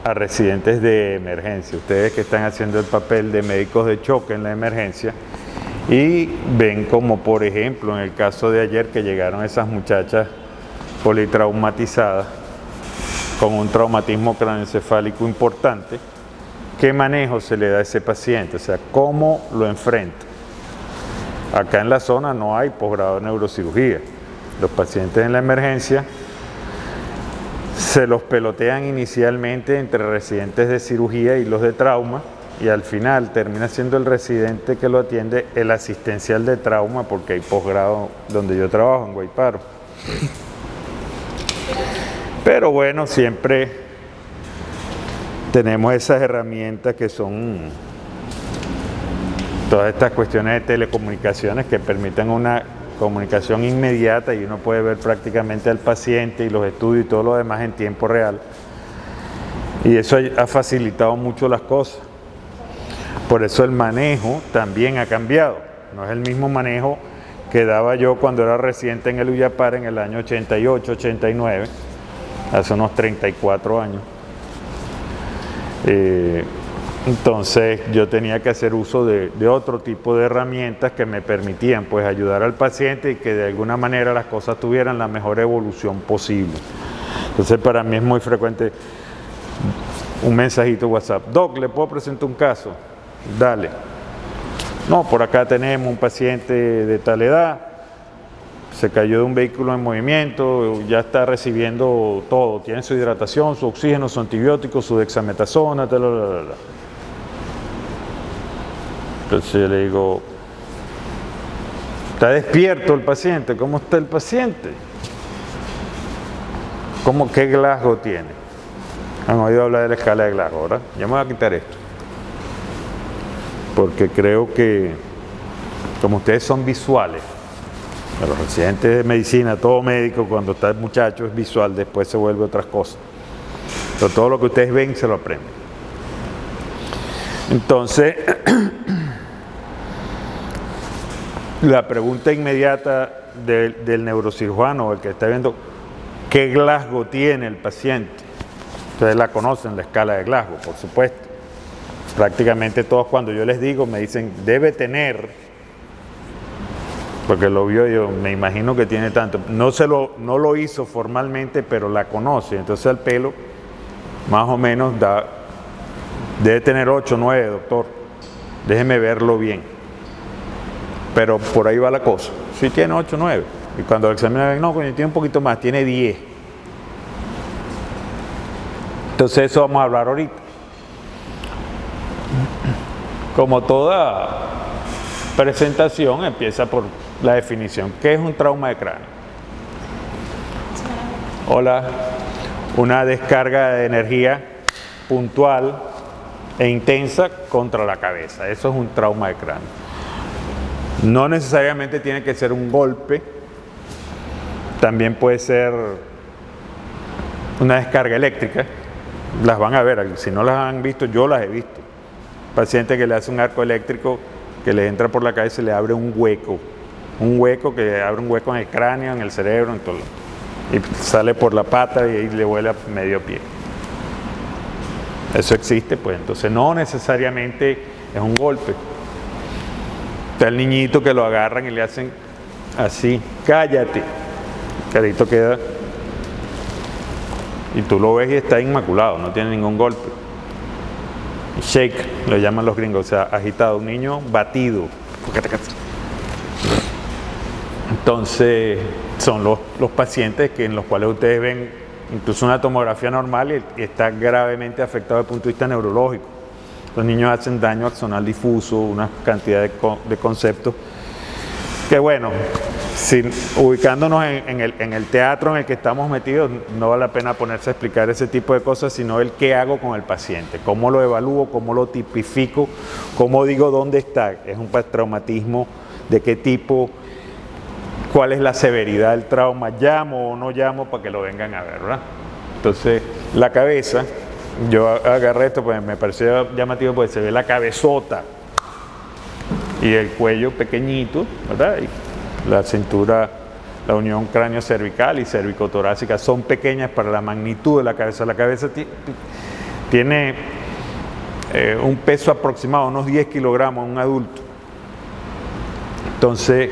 a residentes de emergencia, ustedes que están haciendo el papel de médicos de choque en la emergencia, y ven como, por ejemplo, en el caso de ayer que llegaron esas muchachas politraumatizadas con un traumatismo craneoencefálico importante, ¿qué manejo se le da a ese paciente? O sea, ¿cómo lo enfrenta? Acá en la zona no hay posgrado de neurocirugía. Los pacientes en la emergencia se los pelotean inicialmente entre residentes de cirugía y los de trauma, y al final termina siendo el residente que lo atiende el asistencial de trauma, porque hay posgrado donde yo trabajo, en Guayparo. Pero bueno, siempre tenemos esas herramientas que son todas estas cuestiones de telecomunicaciones que permiten una comunicación inmediata, y uno puede ver prácticamente al paciente y los estudios y todo lo demás en tiempo real. Y eso ha facilitado mucho las cosas. Por eso el manejo también ha cambiado. No es el mismo manejo que daba yo cuando era residente en el Uyapar en el año 88, 89, hace unos 34 años. Entonces yo tenía que hacer uso de otro tipo de herramientas que me permitían pues ayudar al paciente y que de alguna manera las cosas tuvieran la mejor evolución posible. Entonces para mí es muy frecuente un mensajito WhatsApp: Doc, ¿le puedo presentar un caso? Dale. No, por acá tenemos un paciente de tal edad, se cayó de un vehículo en movimiento, ya está recibiendo todo, tiene su hidratación, su oxígeno, su antibiótico, su dexametasona, tal. Entonces yo le digo: ¿está despierto el paciente? ¿Cómo está el paciente? ¿Cómo qué Glasgow tiene? Han oído hablar de la escala de Glasgow, ¿verdad? Ya me voy a quitar esto, porque creo que como ustedes son visuales, los residentes de medicina, todo médico cuando está el muchacho es visual, después se vuelve otras cosas. Pero todo lo que ustedes ven se lo aprenden. Entonces, la pregunta inmediata del neurocirujano, el que está viendo, ¿qué Glasgow tiene el paciente? Ustedes la conocen, la escala de Glasgow, por supuesto. Prácticamente todos, cuando yo les digo, me dicen, debe tener, porque lo vio yo, me imagino que tiene tanto. No lo hizo formalmente, pero la conoce. Entonces el pelo, más o menos, debe tener 8, 9, doctor. Déjeme verlo bien. Pero por ahí va la cosa. Sí tiene 8, 9. Y cuando lo examina, no, tiene un poquito más, tiene 10. Entonces eso vamos a hablar ahorita. Como toda presentación, empieza por la definición. ¿Qué es un trauma de cráneo? Hola. Una descarga de energía puntual e intensa contra la cabeza. Eso es un trauma de cráneo. No necesariamente tiene que ser un golpe. También puede ser una descarga eléctrica. Las van a ver. Si no las han visto, yo las he visto. Paciente que le hace un arco eléctrico que le entra por la cabeza y le abre un hueco. Un hueco que abre un hueco en el cráneo, en el cerebro, en todo. Y sale por la pata y ahí le vuela medio pie. Eso existe, pues. Entonces no necesariamente es un golpe. Está el niñito que lo agarran y le hacen así: cállate. El carito queda, y tú lo ves y está inmaculado, no tiene ningún golpe. Shake, lo llaman los gringos, o sea, agitado, un niño batido. Entonces, son los pacientes en los cuales ustedes ven incluso una tomografía normal y está gravemente afectado desde el punto de vista neurológico. Los niños hacen daño axonal difuso, una cantidad de conceptos que, bueno, ubicándonos en el teatro en el que estamos metidos, no vale la pena ponerse a explicar ese tipo de cosas, sino el qué hago con el paciente, cómo lo evalúo, cómo lo tipifico, cómo digo dónde está, es un traumatismo, de qué tipo, cuál es la severidad del trauma, llamo o no llamo para que lo vengan a ver, ¿verdad? Entonces, la cabeza, yo agarré esto, pues me pareció llamativo, porque se ve la cabezota y el cuello pequeñito, ¿verdad? Y la cintura, la unión cráneo-cervical y cervicotorácica son pequeñas para la magnitud de la cabeza. La cabeza tiene un peso aproximado, unos 10 kilogramos, un adulto. Entonces,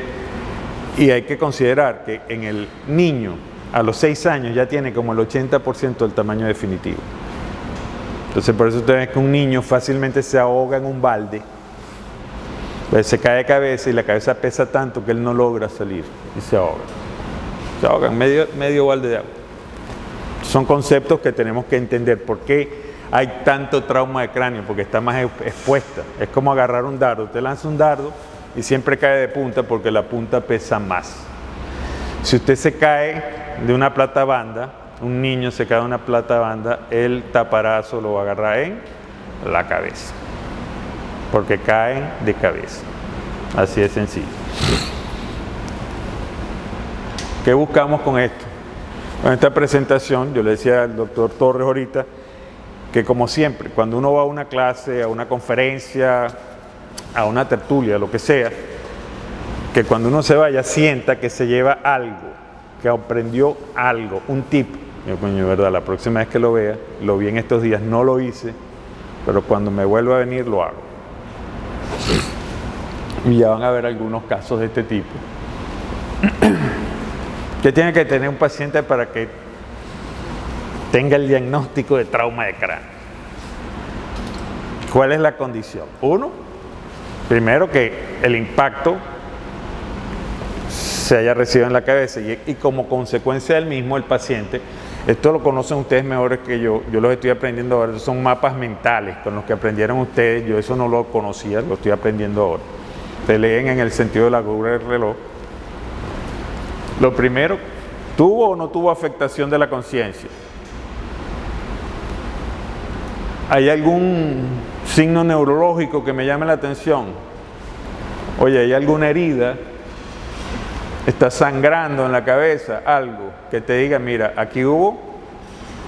y hay que considerar que en el niño, a los 6 años, ya tiene como el 80% del tamaño definitivo. Entonces, por eso ustedes ven que un niño fácilmente se ahoga en un balde, pues se cae de cabeza y la cabeza pesa tanto que él no logra salir y se ahoga. Se ahoga en medio balde de agua. Son conceptos que tenemos que entender. ¿Por qué hay tanto trauma de cráneo? Porque está más expuesta. Es como agarrar un dardo. Usted lanza un dardo y siempre cae de punta porque la punta pesa más. Si usted se cae de una plata banda, un niño se cae de una plata banda, el taparazo lo va a agarrar en la cabeza. Porque caen de cabeza. Así de sencillo. ¿Qué buscamos con esto? Con esta presentación, yo le decía al doctor Torres ahorita, que como siempre, cuando uno va a una clase, a una conferencia, a una tertulia, lo que sea, que cuando uno se vaya sienta que se lleva algo, que aprendió algo, un tip. Yo, coño, verdad, la próxima vez que lo vea, lo vi en estos días, no lo hice, pero cuando me vuelva a venir lo hago. Y ya van a ver algunos casos de este tipo. ¿Qué tiene que tener un paciente para que tenga el diagnóstico de trauma de cráneo? ¿Cuál es la condición? Uno, primero que el impacto se haya recibido en la cabeza y como consecuencia del mismo el paciente, esto lo conocen ustedes mejores que yo los estoy aprendiendo ahora, son mapas mentales con los que aprendieron ustedes, yo eso no lo conocía, lo estoy aprendiendo ahora. Ustedes leen en el sentido de la aguja del reloj. Lo primero, ¿tuvo o no tuvo afectación de la conciencia? ¿Hay algún signo neurológico que me llame la atención? Oye, ¿hay alguna herida? ¿Está sangrando en la cabeza? Algo que te diga, mira, aquí hubo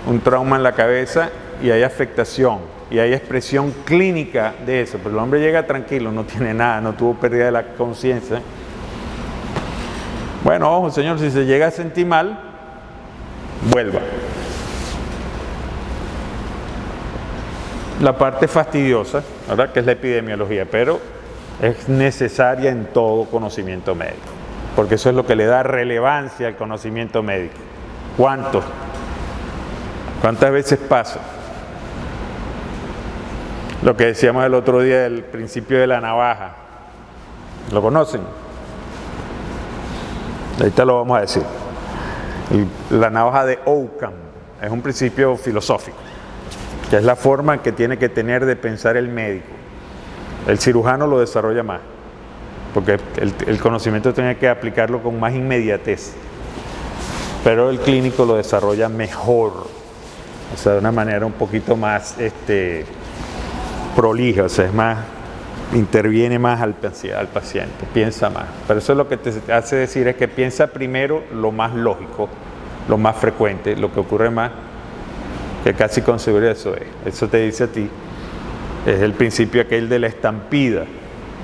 un trauma en la cabeza y hay afectación y hay expresión clínica de eso. Pero el hombre llega tranquilo, no tiene nada, no tuvo pérdida de la conciencia. Bueno, ojo, señor, si se llega a sentir mal, vuelva. La parte fastidiosa, ¿verdad?, que es la epidemiología, pero es necesaria en todo conocimiento médico, porque eso es lo que le da relevancia al conocimiento médico. ¿Cuántas veces pasa? Lo que decíamos el otro día del principio de la navaja. ¿Lo conocen? Ahorita lo vamos a decir. La navaja de Occam es un principio filosófico, que es la forma que tiene que tener de pensar el médico. El cirujano lo desarrolla más, porque el conocimiento tiene que aplicarlo con más inmediatez, pero el clínico lo desarrolla mejor, o sea, de una manera un poquito más prolija, o sea, es más, interviene más al paciente, piensa más. Pero eso es lo que te hace decir, es que piensa primero lo más lógico, lo más frecuente, lo que ocurre más, que casi con seguridad eso es. Eso te dice a ti, es el principio aquel de la estampida.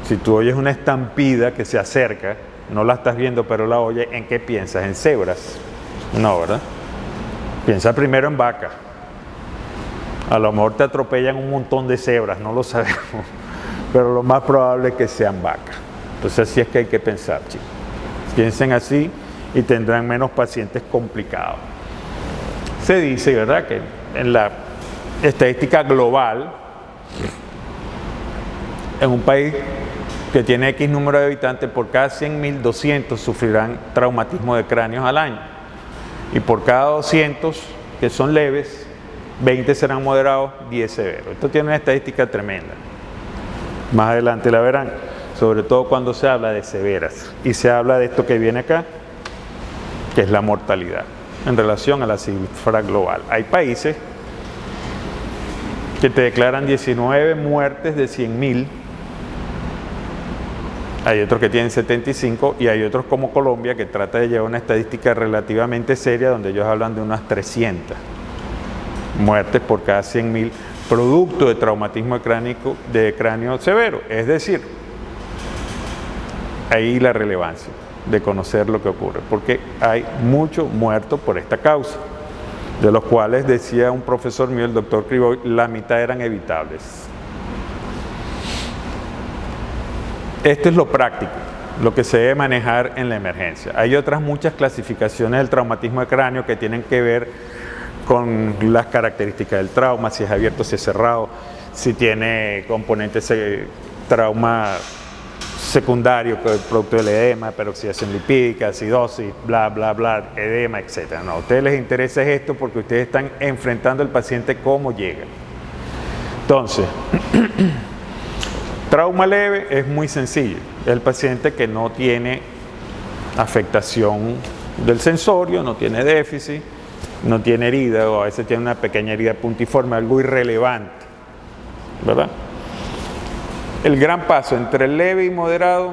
Si tú oyes una estampida que se acerca, no la estás viendo, pero la oyes, ¿en qué piensas? ¿En cebras? No, ¿verdad? Piensa primero en vaca. A lo mejor te atropellan un montón de cebras, no lo sabemos, pero lo más probable es que sean vacas. Entonces así es que hay que pensar, chicos. Piensen así y tendrán menos pacientes complicados. Se dice, ¿verdad?, que en la estadística global, en un país que tiene X número de habitantes, por cada 100.000, 200 sufrirán traumatismo de cráneos al año. Y por cada 200 que son leves, 20 serán moderados, 10 severos. Esto tiene una estadística tremenda. Más adelante la verán, sobre todo cuando se habla de severas. Y se habla de esto que viene acá, que es la mortalidad, en relación a la cifra global. Hay países que te declaran 19 muertes de 100.000, hay otros que tienen 75 y hay otros como Colombia que trata de llevar una estadística relativamente seria donde ellos hablan de unas 300 muertes por cada 100.000 producto de traumatismo de cráneo severo. Es decir, ahí la relevancia de conocer lo que ocurre, porque hay muchos muertos por esta causa. de los cuales decía un profesor mío, el doctor Criboy, la mitad eran evitables. Esto es lo práctico, lo que se debe manejar en la emergencia. Hay otras muchas clasificaciones del traumatismo de cráneo que tienen que ver con las características del trauma, si es abierto, si es cerrado, si tiene componentes trauma secundario, producto del edema, peroxidación lipídica, acidosis, bla, bla, bla, edema, etc. No, a ustedes les interesa esto porque ustedes están enfrentando al paciente cómo llega. Entonces, trauma leve es muy sencillo. Es el paciente que no tiene afectación del sensorio, no tiene déficit, no tiene herida o a veces tiene una pequeña herida puntiforme, algo irrelevante, ¿verdad? El gran paso entre leve y moderado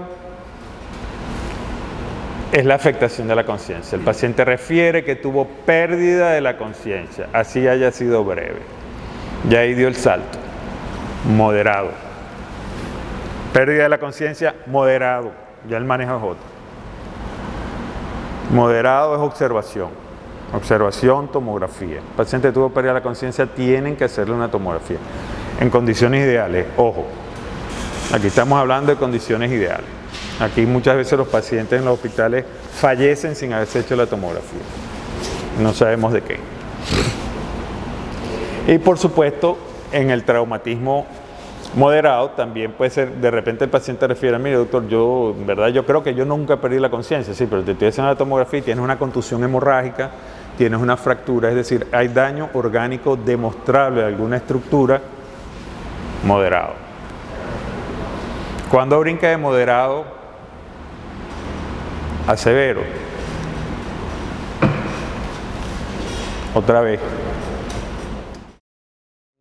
es la afectación de la conciencia. El paciente refiere que tuvo pérdida de la conciencia, así haya sido breve. Ya ahí dio el salto. Moderado. Pérdida de la conciencia, moderado. Ya el manejo es otro. Moderado es observación. Observación, tomografía. El paciente tuvo pérdida de la conciencia, tienen que hacerle una tomografía. En condiciones ideales, ojo. Aquí estamos hablando de condiciones ideales. Aquí muchas veces los pacientes en los hospitales fallecen sin haberse hecho la tomografía. No sabemos de qué. Y por supuesto, en el traumatismo moderado también puede ser, de repente el paciente refiere, mire doctor, yo creo que yo nunca perdí la conciencia, sí, pero te estoy haciendo la tomografía y tienes una contusión hemorrágica, tienes una fractura, es decir, hay daño orgánico demostrable de alguna estructura, moderado. ¿Cuándo brinca de moderado a severo? Otra vez.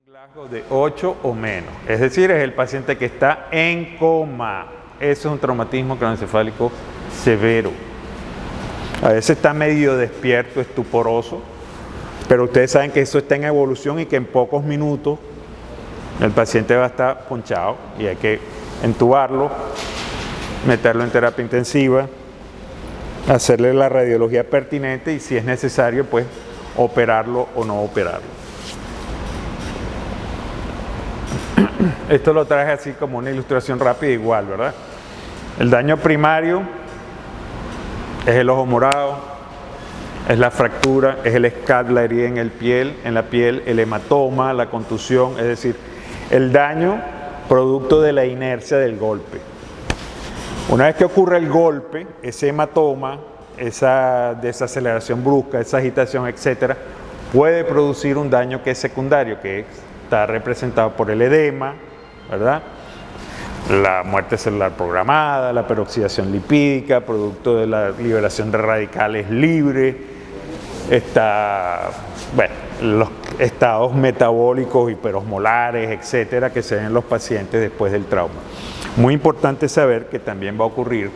Un Glasgow de 8 o menos. Es decir, es el paciente que está en coma. Eso es un traumatismo craneoencefálico severo. A veces está medio despierto, estuporoso, pero ustedes saben que eso está en evolución y que en pocos minutos el paciente va a estar ponchado y hay que entubarlo, meterlo en terapia intensiva, hacerle la radiología pertinente y si es necesario, pues operarlo o no operarlo. Esto lo traje así como una ilustración rápida igual, ¿verdad? El daño primario es el ojo morado, es la fractura, es el scalp, la herida en la piel, el hematoma, la contusión, es decir, el daño producto de la inercia del golpe. Una vez que ocurre el golpe, ese hematoma, esa desaceleración brusca, esa agitación, etcétera, puede producir un daño que es secundario, que está representado por el edema, ¿verdad? La muerte celular programada, la peroxidación lipídica, producto de la liberación de radicales libres, los estados metabólicos hiperosmolares, etcétera, que se ven en los pacientes después del trauma. Muy importante saber que también va a ocurrir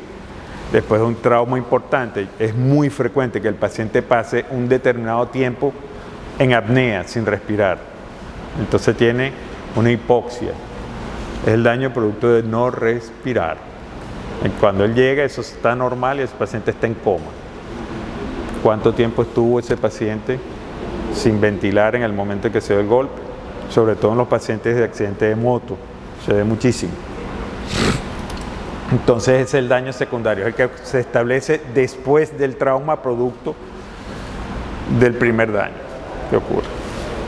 después de un trauma importante. Es muy frecuente que el paciente pase un determinado tiempo en apnea, sin respirar. Entonces tiene una hipoxia. Es el daño producto de no respirar. Y cuando él llega, eso está normal y ese paciente está en coma. ¿Cuánto tiempo estuvo ese paciente sin ventilar en el momento en que se dio el golpe? Sobre todo en los pacientes de accidente de moto, se ve muchísimo. Entonces es el daño secundario, es el que se establece después del trauma producto del primer daño que ocurre.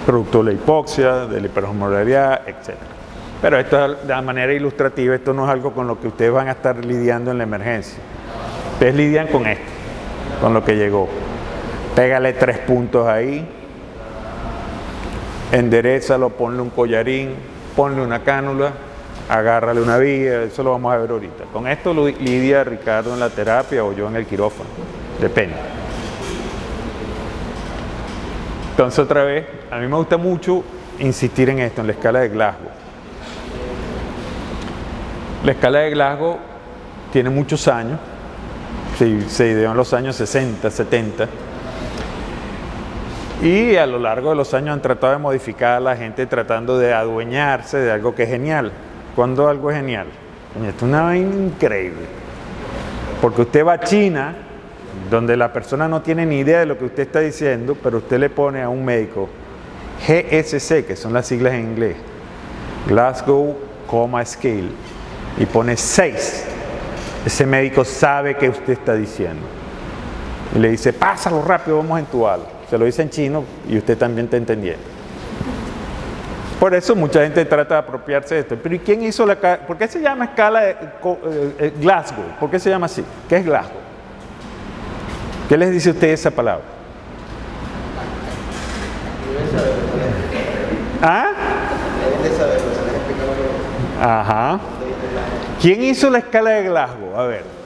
Producto de la hipoxia, de la hiperosmolaridad, etc. Pero esto es de manera ilustrativa, esto no es algo con lo que ustedes van a estar lidiando en la emergencia. Ustedes lidian con esto, con lo que llegó. Pégale 3 puntos ahí, enderezalo, ponle un collarín, ponle una cánula, agárrale una vía, eso lo vamos a ver ahorita. Con esto lo lidia Ricardo en la terapia o yo en el quirófano, depende. Entonces otra vez, a mí me gusta mucho insistir en esto, en la escala de Glasgow. La escala de Glasgow tiene muchos años, se ideó en los años 60, 70, y a lo largo de los años han tratado de modificar a la gente tratando de adueñarse de algo que es genial. ¿Cuándo algo es genial? Esto es una vaina increíble. Porque usted va a China, donde la persona no tiene ni idea de lo que usted está diciendo, pero usted le pone a un médico GSC, que son las siglas en inglés, Glasgow Coma Scale, y pone 6, ese médico sabe qué usted está diciendo. Y le dice, pásalo rápido, vamos a entubarlo. Se lo dice en chino y usted también está entendiendo. Por eso mucha gente trata de apropiarse de esto. Pero ¿y quién hizo la... ¿Por qué se llama escala de Glasgow? ¿Por qué se llama así? ¿Qué es Glasgow? ¿Qué les dice a usted esa palabra? ¿Ah? Ajá. ¿Quién hizo la escala de Glasgow? A ver.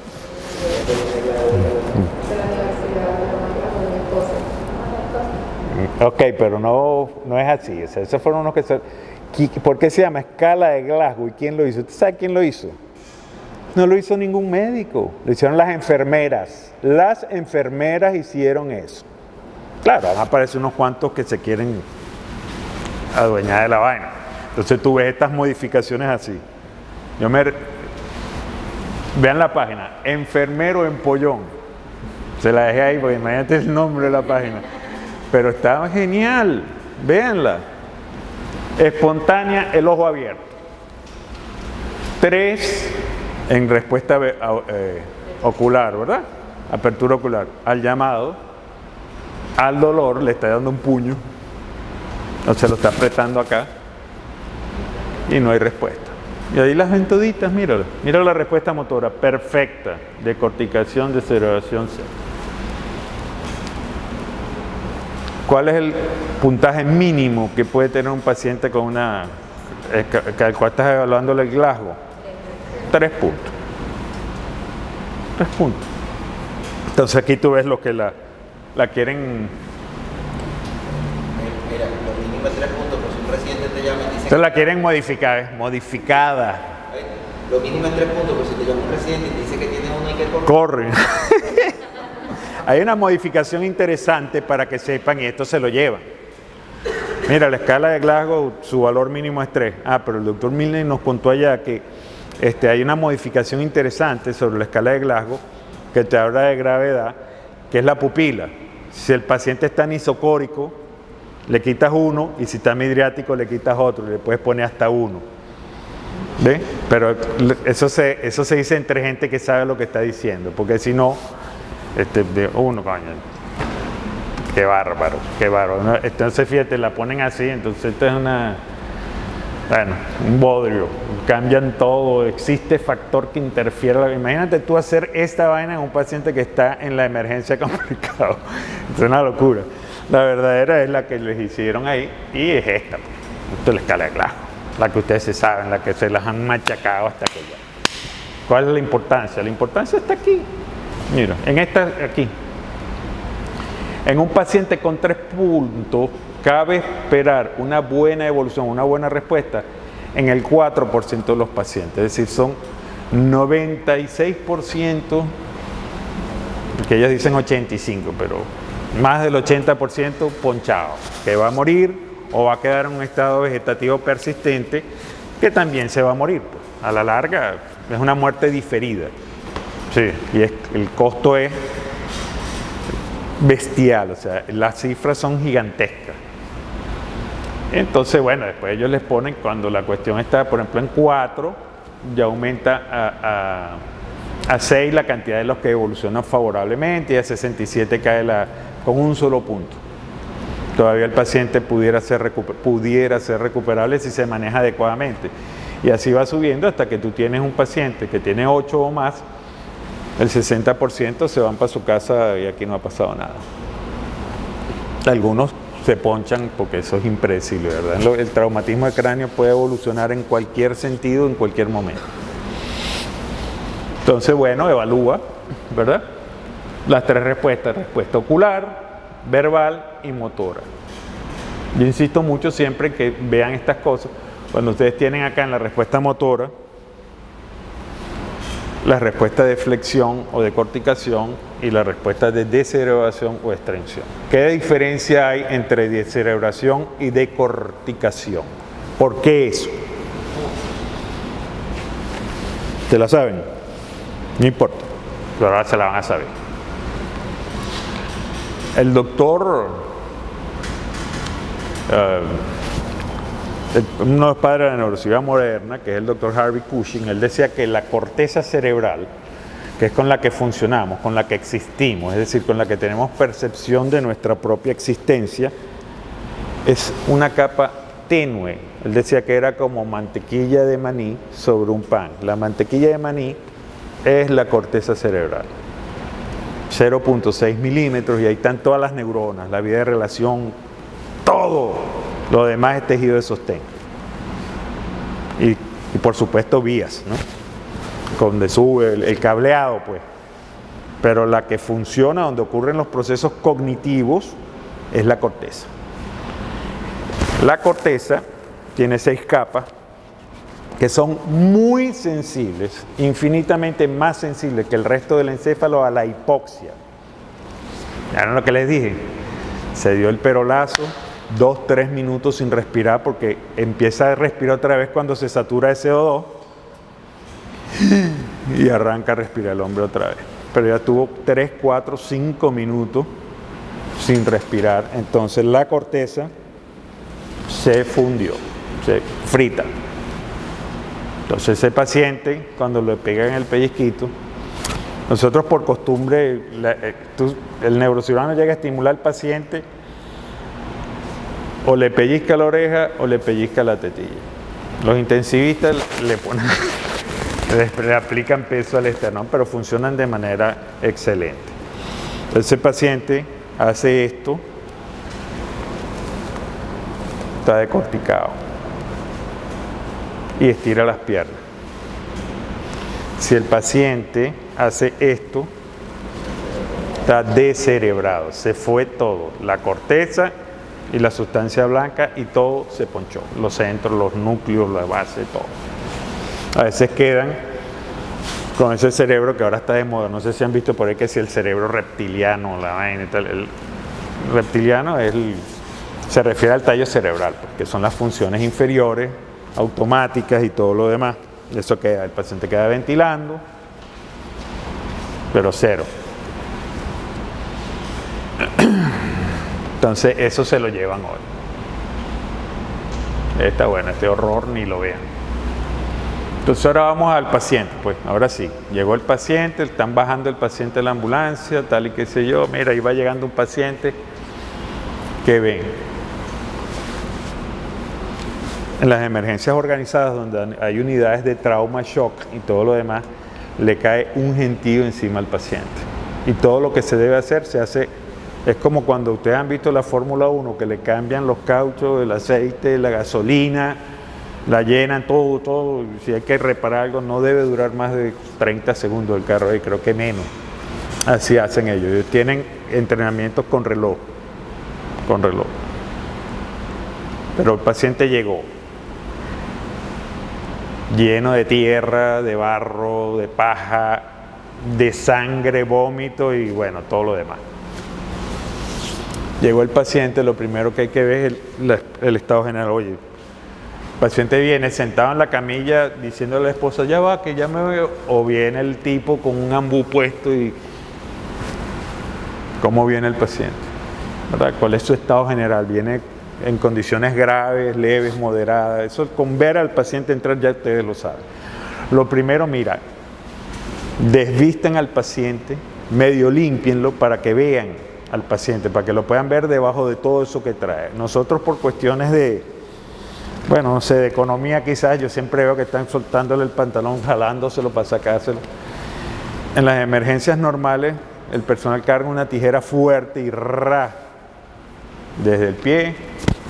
Ok, pero no es así. O sea, esos fueron unos que se... ¿Por qué se llama escala de Glasgow? ¿Y quién lo hizo? ¿Usted sabe quién lo hizo? No lo hizo ningún médico. Lo hicieron las enfermeras. Las enfermeras hicieron eso. Claro, van a aparecer unos cuantos que se quieren adueñar de la vaina. Entonces tú ves estas modificaciones así. Vean la página, enfermero en Pollón. Se la dejé ahí porque imagínate el nombre de la página. Pero estaba genial, véanla. Espontánea, el ojo abierto. 3 en respuesta ocular, ¿verdad? Apertura ocular. Al llamado, al dolor, le está dando un puño, o se lo está apretando acá, y no hay respuesta. Y ahí las ven toditas, míralo. Mira la respuesta motora, perfecta, de corticación, deceleración C. ¿Cuál es el puntaje mínimo que puede tener un paciente con una... al cual estás evaluándole el Glasgow? 3 puntos. 3 puntos. Entonces aquí tú ves lo que la quieren... Mira, lo mínimo es 3 puntos, pero si un residente te llama y dice... Entonces la quieren modificar, modificada. Lo mínimo es 3 puntos, pero si te llama un residente y te dice que tiene uno y que corre. Hay una modificación interesante para que sepan, y esto se lo llevan. Mira, la escala de Glasgow, su valor mínimo es 3. Pero el doctor Milne nos contó allá que hay una modificación interesante sobre la escala de Glasgow que te habla de gravedad, que es la pupila. Si el paciente está anisocórico, le quitas 1, y si está midriático, le quitas otro, le puedes poner hasta 1. ¿Ves? Pero eso se dice entre gente que sabe lo que está diciendo, porque si no, de uno, coño, qué bárbaro, qué bárbaro. ¿No? Entonces, fíjate, la ponen así, entonces esto es un bodrio, cambian todo, existe factor que interfiere. Imagínate tú hacer esta vaina en un paciente que está en la emergencia complicado. Es una locura. La verdadera es la que les hicieron ahí, y es esta. Esto es la escala de Glasgow, la que ustedes se saben, la que se las han machacado hasta que ya. ¿Cuál es la importancia? La importancia está aquí. Mira, en esta, aquí. En un paciente con 3 puntos, cabe esperar una buena evolución, una buena respuesta en el 4% de los pacientes. Es decir, son 96%, que ellos dicen 85%, pero más del 80% ponchado, que va a morir o va a quedar en un estado vegetativo persistente, que también se va a morir. Pues. A la larga es una muerte diferida. Sí, y el costo es bestial, o sea, las cifras son gigantescas. Entonces, bueno, después ellos les ponen, cuando la cuestión está, por ejemplo, en 4, ya aumenta a 6 la cantidad de los que evolucionan favorablemente, y a 67 cae con un solo punto. Todavía el paciente pudiera ser recuperable si se maneja adecuadamente. Y así va subiendo hasta que tú tienes un paciente que tiene 8 o más, el 60% se van para su casa y aquí no ha pasado nada. Algunos se ponchan porque eso es impredecible, ¿verdad? El traumatismo de cráneo puede evolucionar en cualquier sentido, en cualquier momento. Entonces, bueno, evalúa, ¿verdad? Las 3 respuestas: respuesta ocular, verbal y motora. Yo insisto mucho siempre en que vean estas cosas. Cuando ustedes tienen acá en la respuesta motora, la respuesta de flexión o de corticación y la respuesta de descerebración o extensión. ¿Qué diferencia hay entre descerebración y decorticación? ¿Por qué eso? ¿Se la saben? No importa, pero ahora se la van a saber. El doctor, uno de los padres de la neurociencia moderna, que es el doctor Harvey Cushing, él decía que la corteza cerebral, que es con la que funcionamos, con la que existimos, es decir, con la que tenemos percepción de nuestra propia existencia, es una capa tenue. Él decía que era como mantequilla de maní sobre un pan. La mantequilla de maní es la corteza cerebral, 0.6 milímetros, y ahí están todas las neuronas, la vía de relación, todo lo demás es tejido de sostén. Y por supuesto vías, ¿no? Donde sube el cableado, pues. Pero la que funciona, donde ocurren los procesos cognitivos, es la corteza. La corteza tiene 6 capas que son muy sensibles, infinitamente más sensibles que el resto del encéfalo a la hipoxia. Ya no lo que les dije, se dio el perolazo, 2-3 minutos sin respirar, porque empieza a respirar otra vez cuando se satura de CO2 y arranca a respirar el hombre otra vez. Pero ya tuvo 3, 4, 5 minutos sin respirar, entonces la corteza se fundió, se frita. Entonces ese paciente, cuando le pegan el pellizquito, nosotros por costumbre, el neurocirujano llega a estimular al paciente, o le pellizca la oreja o le pellizca la tetilla. Los intensivistas le aplican peso al esternón, pero funcionan de manera excelente. Entonces ese paciente hace esto, está decorticado y estira las piernas. Si el paciente hace esto, está descerebrado, se fue todo, la corteza y la sustancia blanca, y todo se ponchó, los centros, los núcleos, la base, todo. A veces quedan con ese cerebro que ahora está de moda, no sé si han visto por ahí que si el cerebro reptiliano, la vaina y tal. El reptiliano se refiere al tallo cerebral, pues, que son las funciones inferiores, automáticas y todo lo demás. Eso queda, el paciente queda ventilando, pero cero. Entonces eso se lo llevan hoy. Está bueno, este horror ni lo vean. Entonces ahora vamos al paciente, pues ahora sí, llegó el paciente, están bajando el paciente de la ambulancia, tal y qué sé yo, mira, ahí va llegando un paciente que ven. En las emergencias organizadas, donde hay unidades de trauma, shock y todo lo demás, le cae un gentío encima al paciente. Y todo lo que se debe hacer, se hace. Es como cuando ustedes han visto la Fórmula 1, que le cambian los cauchos, el aceite, la gasolina, la llenan, todo. Si hay que reparar algo, no debe durar más de 30 segundos el carro, y creo que menos. Así hacen ellos. Ellos tienen entrenamientos con reloj. Pero el paciente llegó lleno de tierra, de barro, de paja, de sangre, vómito y bueno, todo lo demás. Llegó el paciente, lo primero que hay que ver es el estado general. Oye, el paciente viene sentado en la camilla diciéndole a la esposa, ya va, que ya me veo, o viene el tipo con un ambú puesto y... ¿Cómo viene el paciente? ¿Verdad? ¿Cuál es su estado general? ¿Viene en condiciones graves, leves, moderadas? Eso, con ver al paciente entrar ya ustedes lo saben. Lo primero, mira, desvisten al paciente, medio límpienlo para que vean al paciente, para que lo puedan ver debajo de todo eso que trae. Nosotros por cuestiones de, bueno, no sé, de economía quizás, yo siempre veo que están soltándole el pantalón, jalándoselo para sacárselo. En las emergencias normales, el personal carga una tijera fuerte y desde el pie,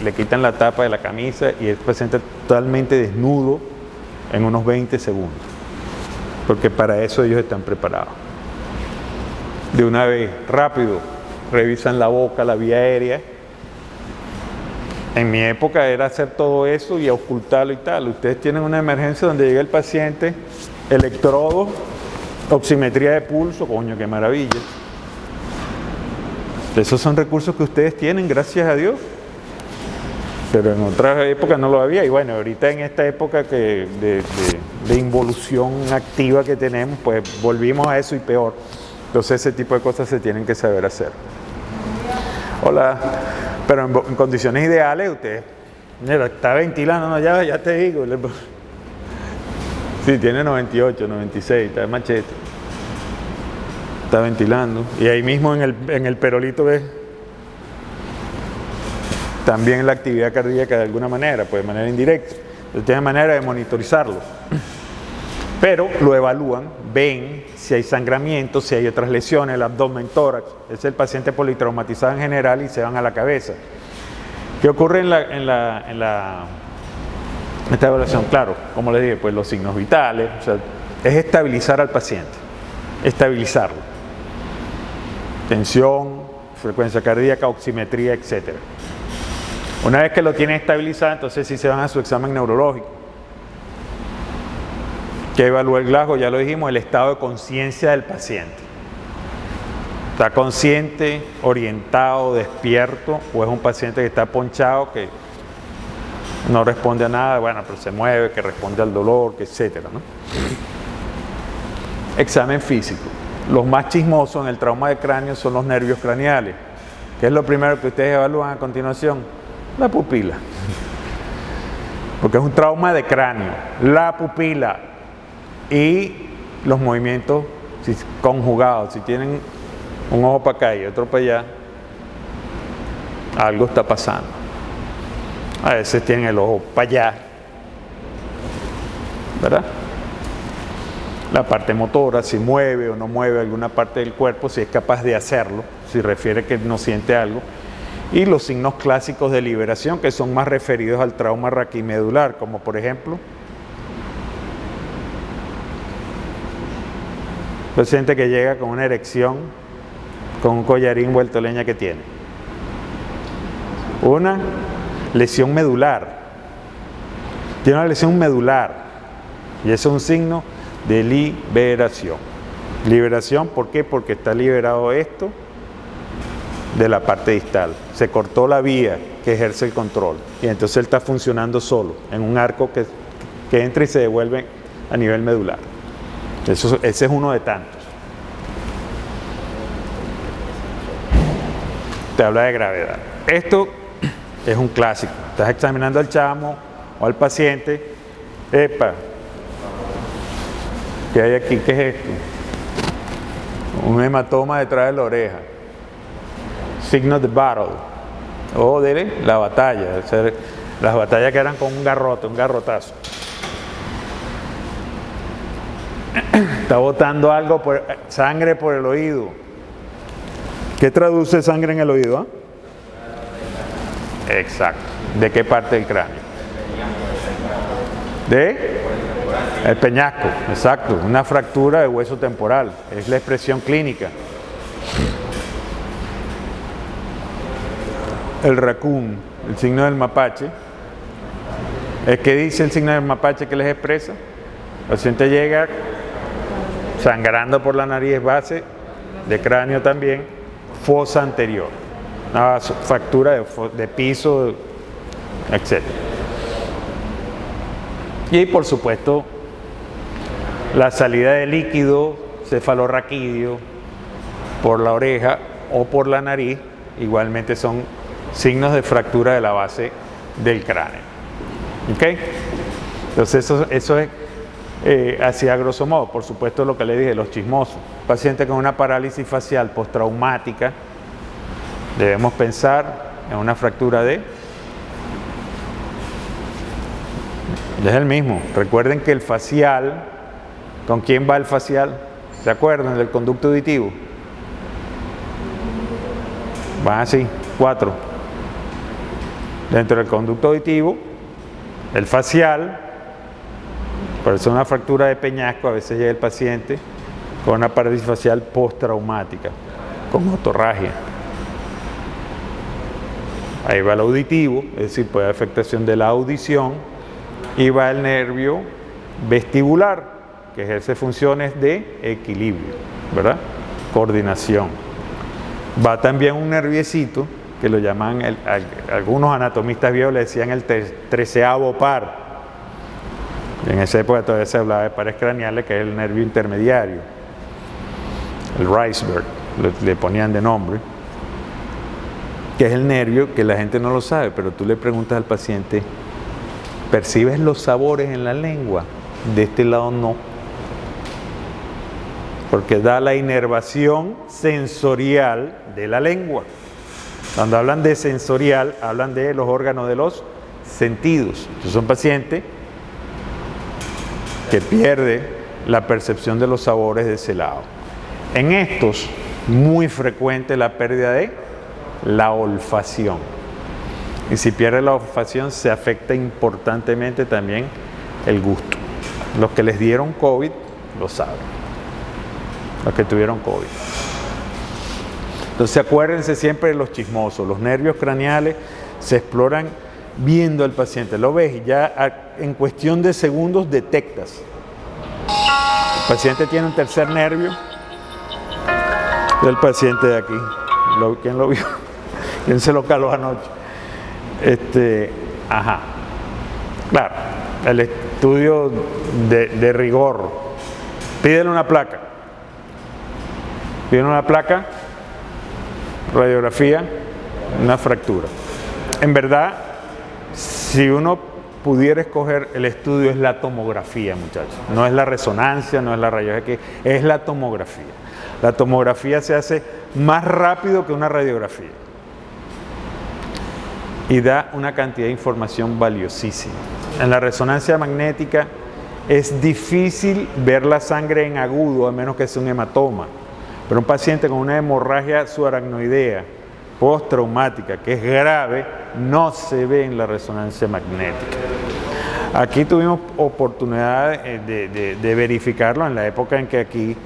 le quitan la tapa de la camisa y el paciente totalmente desnudo en unos 20 segundos. Porque para eso ellos están preparados. De una vez, rápido, revisan la boca, la vía aérea. En mi época era hacer todo eso y ocultarlo y tal. Ustedes tienen una emergencia donde llega el paciente, electrodo, oximetría de pulso, coño, qué maravilla. Esos son recursos que ustedes tienen, gracias a Dios. Pero en otras épocas no lo había. Y bueno, ahorita en esta época de involución activa que tenemos, pues volvimos a eso y peor. Entonces ese tipo de cosas se tienen que saber hacer. Hola. Pero en condiciones ideales, usted mira, está ventilando, no, ya te digo. Sí, tiene 98, 96, está de machete. Está ventilando. Y ahí mismo en el perolito ves también la actividad cardíaca de alguna manera, pues de manera indirecta. Entonces tiene manera de monitorizarlo. Pero lo evalúan, ven si hay sangramiento, si hay otras lesiones, el abdomen, tórax. Es el paciente politraumatizado en general y se van a la cabeza. ¿Qué ocurre en esta evaluación? Claro, como les dije, pues los signos vitales, o sea, es estabilizar al paciente, estabilizarlo. Tensión, frecuencia cardíaca, oximetría, etc. Una vez que lo tienen estabilizado, entonces sí se van a su examen neurológico. ¿Qué evalúa el Glasgow? Ya lo dijimos, el estado de conciencia del paciente. ¿Está consciente, orientado, despierto? ¿O es un paciente que está ponchado, que no responde a nada, bueno, pero se mueve, que responde al dolor, que etcétera, ¿no? Examen físico. Los más chismosos en el trauma de cráneo son los nervios craneales. ¿Qué es lo primero que ustedes evalúan a continuación? La pupila. Porque es un trauma de cráneo. La pupila y los movimientos conjugados. Si tienen un ojo para acá y otro para allá, algo está pasando. A veces tienen el ojo para allá, ¿verdad? La parte motora, si mueve o no mueve alguna parte del cuerpo, si es capaz de hacerlo, si refiere que no siente algo. Y los signos clásicos de liberación, que son más referidos al trauma raquimedular, como por ejemplo, el paciente que llega con una erección, con un collarín vuelto leña que tiene. Una lesión medular. Tiene una lesión medular. Y eso es un signo de liberación. Liberación, ¿por qué? Porque está liberado esto de la parte distal. Se cortó la vía que ejerce el control. Y entonces él está funcionando solo, en un arco que entra y se devuelve a nivel medular. Ese es uno de tantos. Te habla de gravedad. Esto es un clásico. Estás examinando al chamo o al paciente. Epa, ¿qué hay aquí? ¿Qué es esto? Un hematoma detrás de la oreja. Signos de battle. O de la batalla. O sea, las batallas que eran con un garrote, un garrotazo. Está botando algo, sangre por el oído. ¿Qué traduce sangre en el oído? Exacto. ¿De qué parte del cráneo? De el peñasco, exacto. Una fractura de hueso temporal. Es la expresión clínica. El raccoon, el signo del mapache. ¿Qué dice el signo del mapache que les expresa? El paciente llega sangrando por la nariz, base de cráneo también, fosa anterior, una fractura de piso, etc. Y por supuesto, la salida de líquido cefalorraquídeo por la oreja o por la nariz, igualmente son signos de fractura de la base del cráneo. ¿Ok? Entonces eso es así a grosso modo. Por supuesto, lo que le dije, los chismosos. Paciente con una parálisis facial postraumática, debemos pensar en una fractura de... Es el mismo. Recuerden que el facial, ¿con quién va el facial? ¿Se acuerdan del conducto auditivo? Van así, 4. Dentro del conducto auditivo, el facial, por eso una fractura de peñasco, a veces llega el paciente con una parálisis facial postraumática, con otorragia. Ahí va el auditivo, es decir, puede haber afectación de la audición, y va el nervio vestibular, que ejerce funciones de equilibrio, ¿verdad? Coordinación. Va también un nerviecito, que lo llaman, algunos anatomistas viejos le decían el 13º par. En esa época todavía se hablaba de pares craneales, que es el nervio intermediario, el Reisberg, le ponían de nombre, que es el nervio, que la gente no lo sabe, pero tú le preguntas al paciente, ¿percibes los sabores en la lengua? De este lado no, porque da la inervación sensorial de la lengua. Cuando hablan de sensorial, hablan de los órganos de los sentidos. Entonces son pacientes que pierde la percepción de los sabores de ese lado. En estos, muy frecuente la pérdida de la olfacción. Y si pierde la olfacción, se afecta importantemente también el gusto. Los que les dieron COVID lo saben. Los que tuvieron COVID. Entonces acuérdense siempre de los chismosos. Los nervios craneales se exploran viendo al paciente. Lo ves y ya en cuestión de segundos detectas. El paciente tiene un tercer nervio. El paciente de aquí. ¿Quién lo vio? ¿Quién se lo caló anoche? Claro, el estudio de rigor. Pídele una placa. Pídele una placa, radiografía, una fractura. En verdad, si uno pudiera escoger, el estudio es la tomografía, muchachos. No es la resonancia, no es la radiografía, es la tomografía. La tomografía se hace más rápido que una radiografía. Y da una cantidad de información valiosísima. En la resonancia magnética es difícil ver la sangre en agudo, a menos que sea un hematoma. Pero un paciente con una hemorragia subaracnoidea postraumática, que es grave, no se ve en la resonancia magnética. Aquí tuvimos oportunidad de verificarlo en la época en que aquí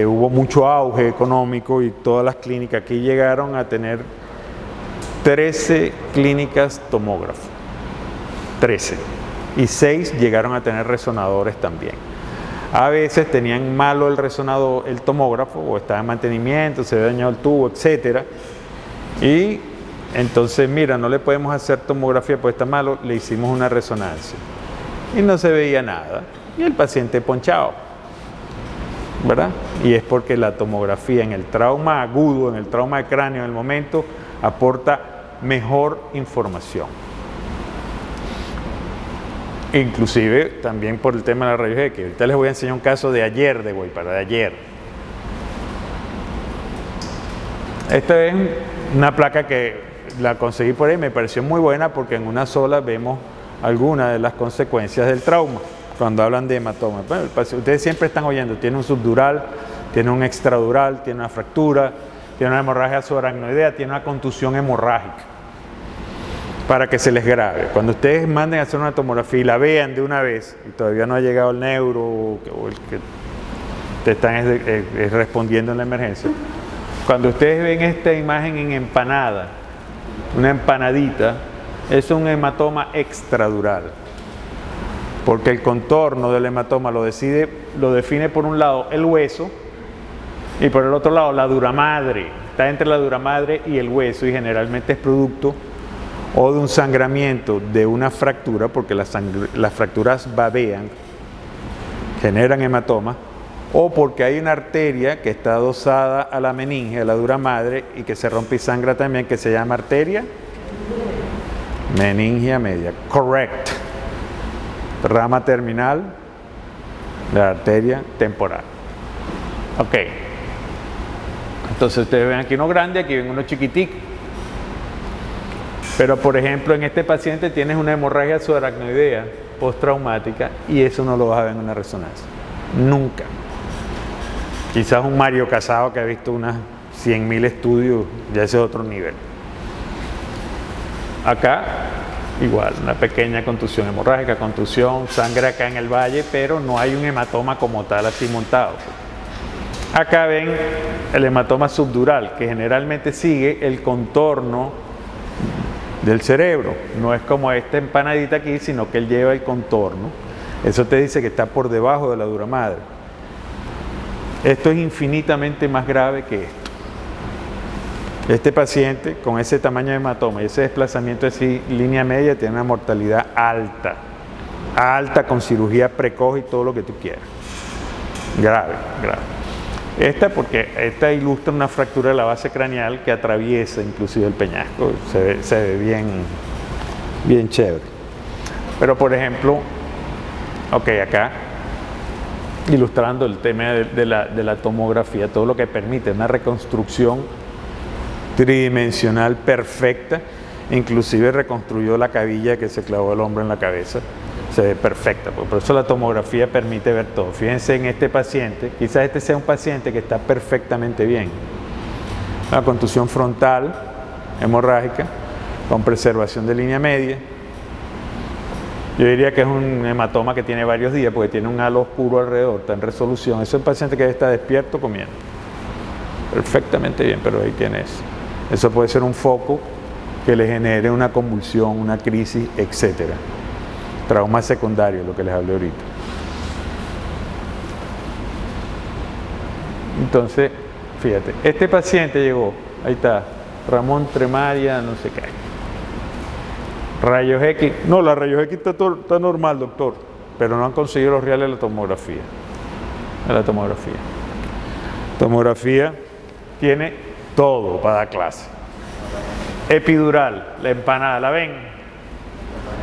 hubo mucho auge económico y todas las clínicas aquí llegaron a tener 13 clínicas tomógrafo, 13, y 6 llegaron a tener resonadores también. A veces tenían malo el resonador, el tomógrafo, o estaba en mantenimiento, se había dañado el tubo, etcétera. Y entonces, mira, no le podemos hacer tomografía porque está malo, le hicimos una resonancia. Y no se veía nada. Y el paciente ponchado, ¿verdad? Y es porque la tomografía en el trauma agudo, en el trauma de cráneo, en el momento, aporta mejor información. Inclusive también por el tema de la radiología, que ahorita les voy a enseñar un caso de ayer, de ayer. Esta es una placa que la conseguí por ahí, me pareció muy buena porque en una sola vemos algunas de las consecuencias del trauma, cuando hablan de hematoma. Bueno, ustedes siempre están oyendo, tiene un subdural, tiene un extradural, tiene una fractura, tiene una hemorragia subaracnoidea, tiene una contusión hemorrágica, para que se les grabe. Cuando ustedes manden a hacer una tomografía y la vean de una vez, y todavía no ha llegado el neuro o el que te están respondiendo en la emergencia, cuando ustedes ven esta imagen en empanada, una empanadita, es un hematoma extradural, porque el contorno del hematoma lo define por un lado el hueso y por el otro lado la duramadre. Está entre la duramadre y el hueso y generalmente es producto o de un sangramiento de una fractura, porque las fracturas babean, generan hematomas, o porque hay una arteria que está adosada a la meninge, a la duramadre, y que se rompe y sangra también, que se llama arteria meningia media. Correct. Rama terminal de la arteria temporal. Ok. Entonces ustedes ven aquí uno grande, aquí ven uno chiquitico. Pero por ejemplo, en este paciente tienes una hemorragia subaracnoidea postraumática y eso no lo vas a ver en una resonancia. Nunca. Quizás un Mario Casado que ha visto unas 100.000 estudios, ya ese es otro nivel. Acá, igual, una pequeña contusión hemorrágica, contusión, sangre acá en el valle, pero no hay un hematoma como tal así montado. Acá ven el hematoma subdural, que generalmente sigue el contorno del cerebro. No es como esta empanadita aquí, sino que él lleva el contorno. Eso te dice que está por debajo de la duramadre. Esto es infinitamente más grave que esto. Este paciente con ese tamaño de hematoma y ese desplazamiento así, línea media, tiene una mortalidad alta. Alta, con cirugía precoz y todo lo que tú quieras. Grave, grave. Porque esta ilustra una fractura de la base craneal que atraviesa inclusive el peñasco. Se ve bien chévere. Pero por ejemplo, ok, acá ilustrando el tema de la tomografía, todo lo que permite una reconstrucción tridimensional perfecta, inclusive reconstruyó la cabilla que se clavó el hombre en la cabeza, se ve perfecta, por eso la tomografía permite ver todo. Fíjense en este paciente, quizás este sea un paciente que está perfectamente bien, una contusión frontal hemorrágica con preservación de línea media. Yo diría que es un hematoma que tiene varios días porque tiene un halo oscuro alrededor, está en resolución. Ese es un paciente que está despierto comiendo. Perfectamente bien, pero ahí tiene eso. Eso puede ser un foco que le genere una convulsión, una crisis, etc. Trauma secundario, lo que les hablé ahorita. Entonces, fíjate, este paciente llegó, ahí está, Ramón Tremaria, no sé qué. Rayos X, no, la rayos X está normal, doctor, pero no han conseguido los reales de la tomografía. Tomografía tiene todo para dar clase. Epidural, la empanada, ¿la ven?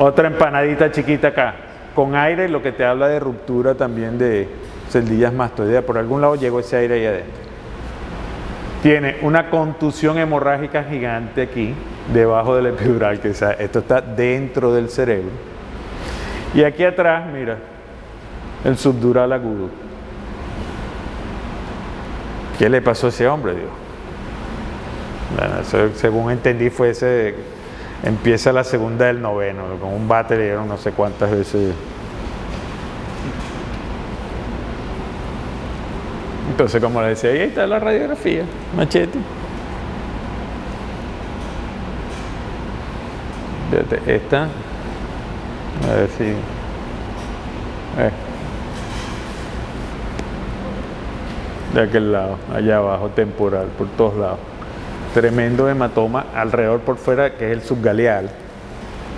Otra empanadita chiquita acá, con aire, lo que te habla de ruptura también de celdillas mastoideas. Por algún lado llegó ese aire ahí adentro. Tiene una contusión hemorrágica gigante aquí, debajo del epidural, que esto está dentro del cerebro. Y aquí atrás, mira, el subdural agudo. ¿Qué le pasó a ese hombre, Dios? Bueno, según entendí fue empieza la segunda del noveno, con un bate le dieron no sé cuántas veces. Entonces, como le decía, ahí está la radiografía, machete. Fíjate, esta, a ver si... de aquel lado, allá abajo, temporal, por todos lados. Tremendo hematoma alrededor por fuera, que es el subgaleal,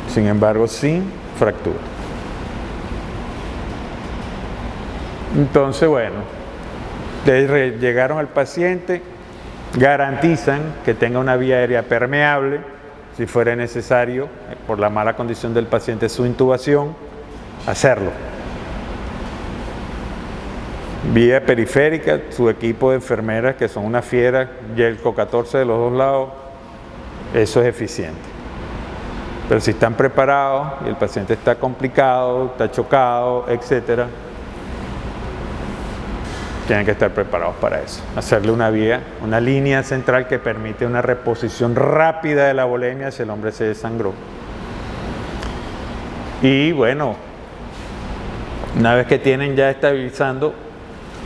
sin embargo, sin fractura. Entonces, bueno, llegaron al paciente, garantizan que tenga una vía aérea permeable, si fuera necesario, por la mala condición del paciente, su intubación, hacerlo. Vía periférica, su equipo de enfermeras, que son una fiera, Yelco 14 de los dos lados, eso es eficiente. Pero si están preparados y el paciente está complicado, está chocado, etcétera, tienen que estar preparados para eso. Hacerle una vía, una línea central que permite una reposición rápida de la volemia si el hombre se desangró. Y bueno, una vez que tienen ya estabilizando,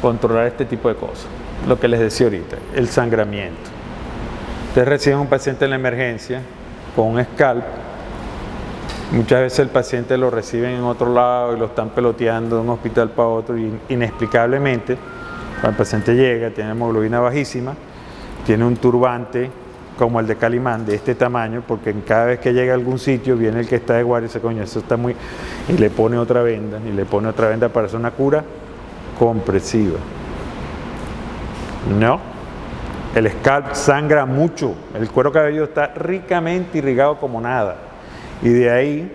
controlar este tipo de cosas. Lo que les decía ahorita, el sangramiento. Ustedes reciben un paciente en la emergencia con un scalp. Muchas veces el paciente lo reciben en otro lado y lo están peloteando de un hospital para otro y inexplicablemente, cuando el paciente llega, tiene hemoglobina bajísima, tiene un turbante como el de Calimán de este tamaño, porque cada vez que llega a algún sitio viene el que está de guardia y dice, coño, eso está muy... y le pone otra venda, para hacer una cura compresiva. No, el scalp sangra mucho, el cuero cabelludo está ricamente irrigado como nada, y de ahí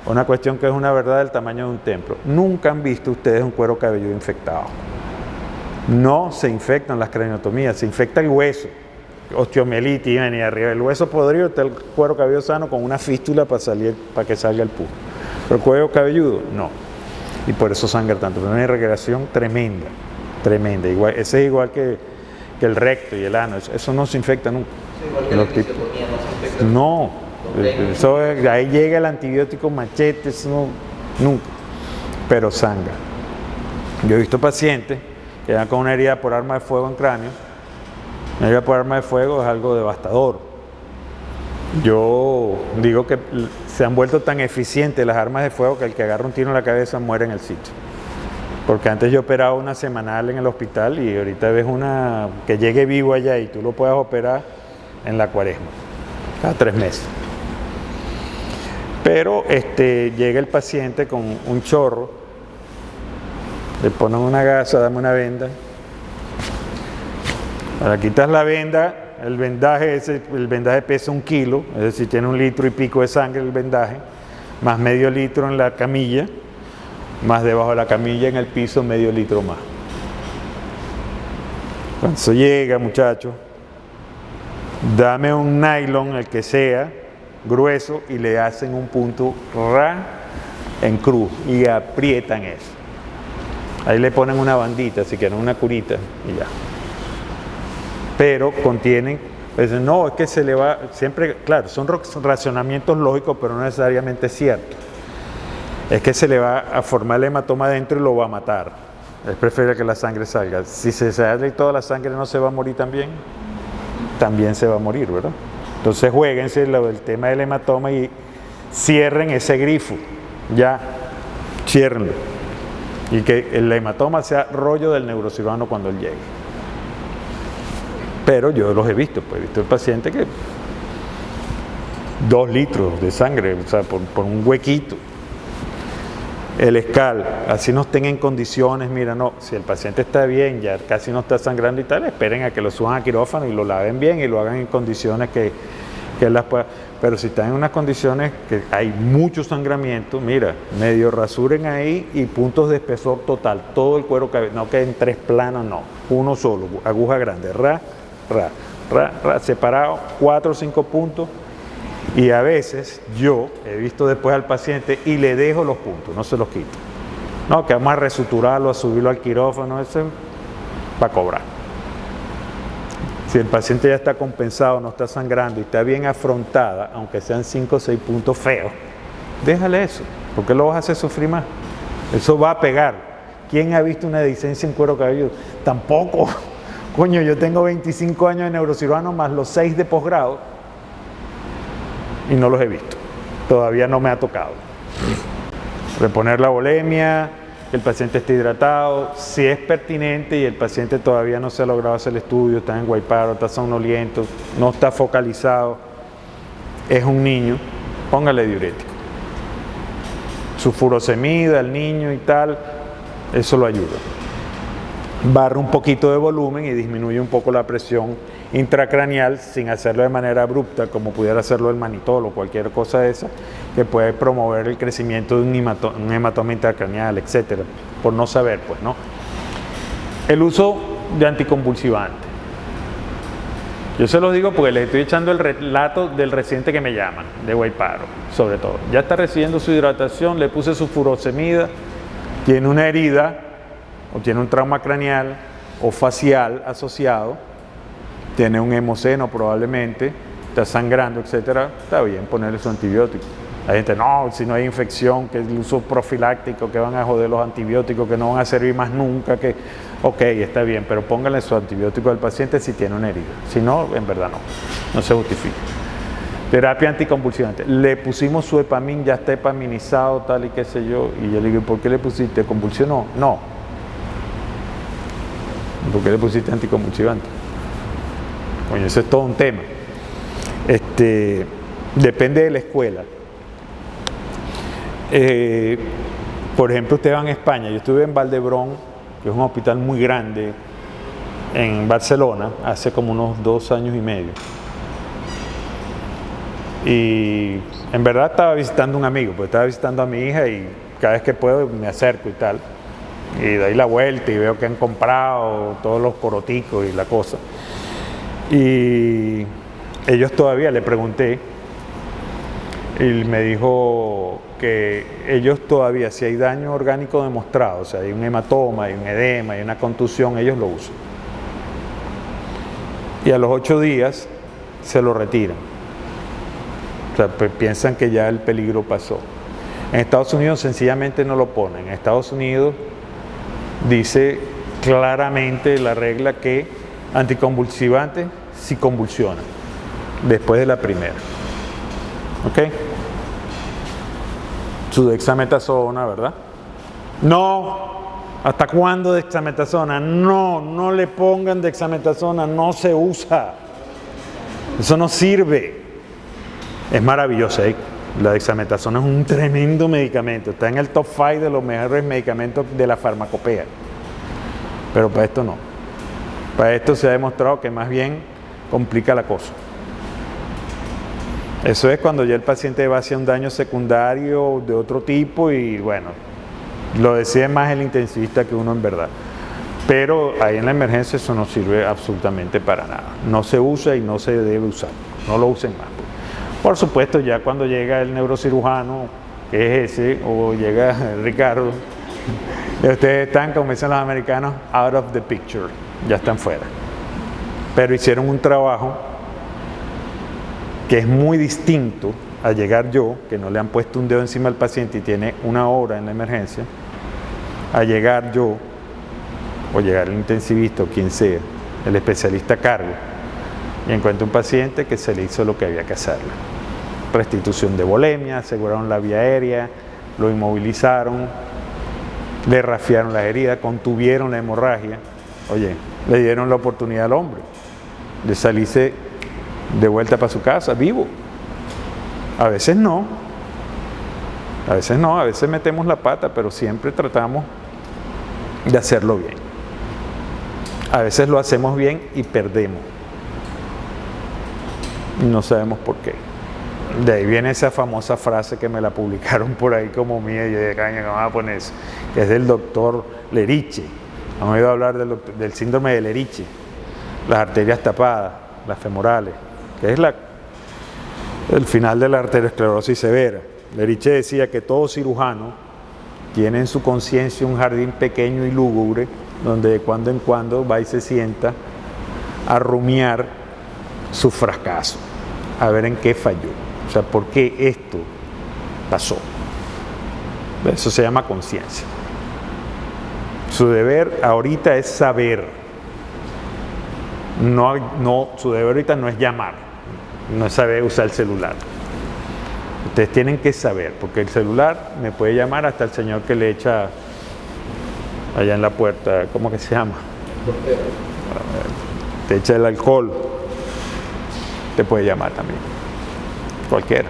una cuestión que es una verdad del tamaño de un templo. Nunca han visto ustedes un cuero cabelludo infectado. No se infectan las craniotomías, se infecta el hueso, osteomielitis, y arriba el hueso podrido está el cuero cabelludo sano con una fístula para que salga el pus. Pero el cuero cabelludo, no. Y por eso sangra tanto, pero una irrigación tremenda. Igual, ese es igual que el recto y el ano, eso no se infecta nunca. Sí, igual que la episiotomía no se infecta. No, eso, ahí llega el antibiótico machete, eso no, nunca, pero sangra. Yo he visto pacientes que llegan con una herida por arma de fuego en cráneo. Una herida por arma de fuego es algo devastador. Yo digo que se han vuelto tan eficientes las armas de fuego que el que agarra un tiro en la cabeza muere en el sitio. Porque antes yo operaba una semanal en el hospital y ahorita ves una que llegue vivo allá y tú lo puedas operar en la cuaresma, cada 3 meses. Pero llega el paciente con un chorro, le ponen una gasa, dame una venda, Ahora quitas la venda, el vendaje pesa 1 kilo, es decir, tiene 1 litro y pico de sangre el vendaje, más medio litro en la camilla, más debajo de la camilla en el piso medio litro más. Cuando eso llega, muchachos, dame un nylon, el que sea, grueso, y le hacen un punto en cruz y aprietan eso. Ahí le ponen una bandita, si quieren, una curita y ya. Pero contienen, pues no, es que se le va, siempre, claro, son racionamientos lógicos, pero no necesariamente ciertos. Es que se le va a formar el hematoma adentro y lo va a matar. Es preferible que la sangre salga. Si se sale toda la sangre, ¿no se va a morir también? También se va a morir, ¿verdad? Entonces jueguense el tema del hematoma y cierren ese grifo. Ya, ciérrenlo. Y que el hematoma sea rollo del neurocirujano cuando él llegue. Pero yo los he visto, pues he visto el paciente que 2 litros de sangre, o sea, por un huequito. El escal, así no estén en condiciones, mira, no, si el paciente está bien, ya casi no está sangrando y tal, esperen a que lo suban a quirófano y lo laven bien y lo hagan en condiciones que él las pueda. Pero si están en unas condiciones que hay mucho sangramiento, mira, medio rasuren ahí y puntos de espesor total, todo el cuero cabelludo, no que en 3 planos, no, 1 solo, aguja grande, separado, 4 o 5 puntos. Y a veces yo he visto después al paciente y le dejo los puntos, no se los quito. No, que vamos a resuturarlo, a subirlo al quirófano, eso para cobrar. Si el paciente ya está compensado, no está sangrando y está bien afrontada, aunque sean 5 o 6 puntos feos, déjale eso. ¿Por qué lo vas a hacer sufrir más? Eso va a pegar. ¿Quién ha visto una dehiscencia en cuero cabelludo? Tampoco. Coño, yo tengo 25 años de neurocirujano más los 6 de posgrado. Y no los he visto, todavía no me ha tocado. Reponer la volemia, que el paciente esté hidratado, si es pertinente y el paciente todavía no se ha logrado hacer el estudio, está en guayparo, está somnoliento, no está focalizado, es un niño, póngale diurético. Su furosemida, el niño y tal, eso lo ayuda. Barra un poquito de volumen y disminuye un poco la presión intracraneal sin hacerlo de manera abrupta, como pudiera hacerlo el manitol o cualquier cosa de esa, que puede promover el crecimiento de un hematoma intracraneal, etcétera, por no saber, pues, ¿no? El uso de anticonvulsivantes. Yo se los digo porque les estoy echando el relato del residente que me llaman, de guayparo, sobre todo. Ya está recibiendo su hidratación, le puse su furosemida, tiene una herida, o tiene un trauma craneal o facial asociado, tiene un hemoceno probablemente, está sangrando, etcétera, está bien ponerle su antibiótico. Hay gente, no, si no hay infección, que el uso profiláctico, que van a joder los antibióticos, que no van a servir más nunca, que, ok, está bien, pero pónganle su antibiótico al paciente si tiene una herida. Si no, en verdad no se justifica. Terapia anticonvulsivante. Le pusimos su epamin, ya está epaminizado, tal y qué sé yo, y yo le digo, ¿por qué le pusiste? ¿Convulsionó? No. ¿Por qué le pusiste anticonvulsivante? Coño, eso es todo un tema. Depende de la escuela. Por ejemplo, ustedes van a España. Yo estuve en Valdebrón, que es un hospital muy grande en Barcelona, hace como unos 2 años y medio. Y en verdad estaba visitando a un amigo, porque estaba visitando a mi hija y cada vez que puedo me acerco y tal. Y doy la vuelta y veo que han comprado todos los coroticos y la cosa. Y ellos todavía, le pregunté, y me dijo que ellos todavía, si hay daño orgánico demostrado, o sea, hay un hematoma, hay un edema, hay una contusión, ellos lo usan. Y a los 8 días se lo retiran. O sea, pues piensan que ya el peligro pasó. En Estados Unidos sencillamente no lo ponen. En Estados Unidos dice claramente la regla que anticonvulsivantes si convulsionan después de la primera. ¿Ok? Su dexametasona, ¿verdad? No. ¿Hasta cuándo dexametasona? No le pongan dexametasona, no se usa. Eso no sirve. Es maravilloso, ¿eh? La dexametasona es un tremendo medicamento. Está en el top 5 de los mejores medicamentos de la farmacopea. Pero para esto no. Para esto se ha demostrado que más bien complica la cosa. Eso es cuando ya el paciente va hacia un daño secundario de otro tipo y bueno, lo decide más el intensivista que uno en verdad. Pero ahí en la emergencia eso no sirve absolutamente para nada. No se usa y no se debe usar. No lo usen más. Por supuesto, ya cuando llega el neurocirujano, que es ese, o llega Ricardo, ustedes están, como dicen los americanos, out of the picture. Ya están fuera. Pero hicieron un trabajo que es muy distinto a llegar yo, que no le han puesto un dedo encima al paciente y tiene una hora en la emergencia, a llegar yo, o llegar el intensivista o quien sea, el especialista a cargo, y encuentra un paciente que se le hizo lo que había que hacerle. Restitución de volemia, aseguraron la vía aérea, lo inmovilizaron, le rafiaron las heridas, contuvieron la hemorragia. Oye, le dieron la oportunidad al hombre de salirse de vuelta para su casa, vivo. A veces no, a veces metemos la pata, pero siempre tratamos de hacerlo bien. A veces lo hacemos bien y perdemos. No sabemos por qué. De ahí viene esa famosa frase que me la publicaron por ahí como mía, y yo de caña que vamos a poner eso, que es del doctor Leriche. Han oído hablar del síndrome de Leriche, las arterias tapadas, las femorales, que es el final de la arteriosclerosis severa. Leriche decía que todo cirujano tiene en su conciencia un jardín pequeño y lúgubre, donde de cuando en cuando va y se sienta a rumiar su fracaso, a ver en qué falló, o sea, por qué esto pasó. Eso se llama conciencia. Su deber ahorita es saber. Su deber ahorita no es llamar, no es saber usar el celular. Ustedes tienen que saber, porque el celular me puede llamar hasta el señor que le echa allá en la puerta, ¿cómo que se llama? Te echa el alcohol, te puede llamar también, cualquiera.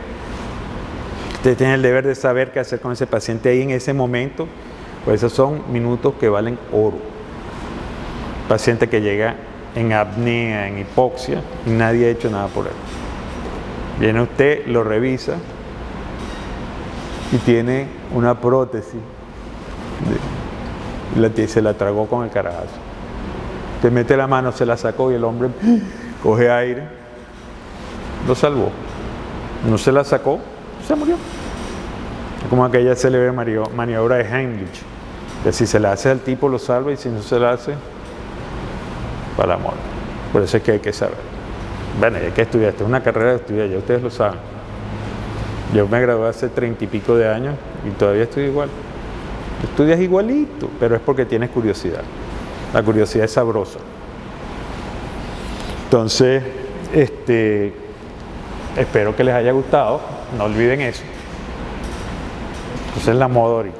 Ustedes tienen el deber de saber qué hacer con ese paciente ahí en ese momento, pues esos son minutos que valen oro. Paciente que llega en apnea, en hipoxia, y nadie ha hecho nada por él. Viene usted, lo revisa y tiene una prótesis. Se la tragó con el carajazo. Te mete la mano, se la sacó y el hombre coge aire. Lo salvó. No se la sacó, se murió. Es como aquella célebre maniobra de Heimlich, que si se la hace al tipo lo salva y si no se la hace, para la muerte. Por eso es que hay que saber. Bueno, hay que estudiar. Esta es una carrera de estudiar, ya ustedes lo saben. Yo me gradué hace 30 y pico de años y todavía estoy igual. Estudias igualito, pero es porque tienes curiosidad. La curiosidad es sabrosa. Entonces, espero que les haya gustado. No olviden eso. Entonces, la moda ahorita.